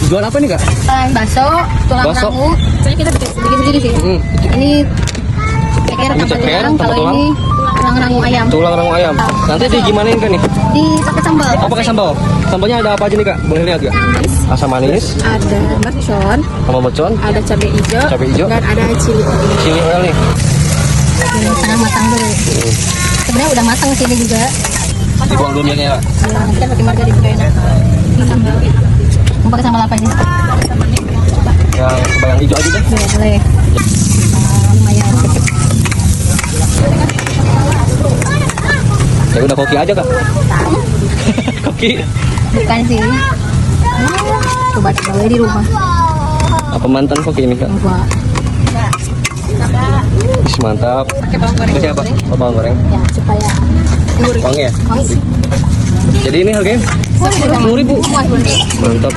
Jual apa nih kak? Bakso, tulang Bakso. rangu. Saya kita bikin sendiri sih. Ini ceker Ini tambah ceker, tulang. tambah Kalau tulang. ini tulang rangu ayam. Tulang rangu ayam. Nanti di gimana kan nih? Dipakai sambal. Oh pakai sambal. Sambalnya ada apa aja nih kak? Boleh lihat gak? Asam manis, Ada mercon, sama mercon, ada cabai hijau, cabai hijau, dan ada chili oil. chili oil nih. Ini setengah matang dulu. Sebenarnya udah matang sini juga. Dibuang dulu minyaknya kak. Nah, kita pakai margarin juga enak. Ini sambal. Mau pakai sambal apa aja? Yang bayang hijau aja deh. Ya, boleh. Lumayan. Ya udah koki aja kak. Koki. Bukan sih. Coba coba di rumah. Apa mantan koki ini kak? Coba. Wis, mantap. Pakai bawang goreng. Ini apa? Oh, bawang goreng. Ya, supaya Wangi ya? wangi. Jadi ini harganya 10.000. Muat, Mantap.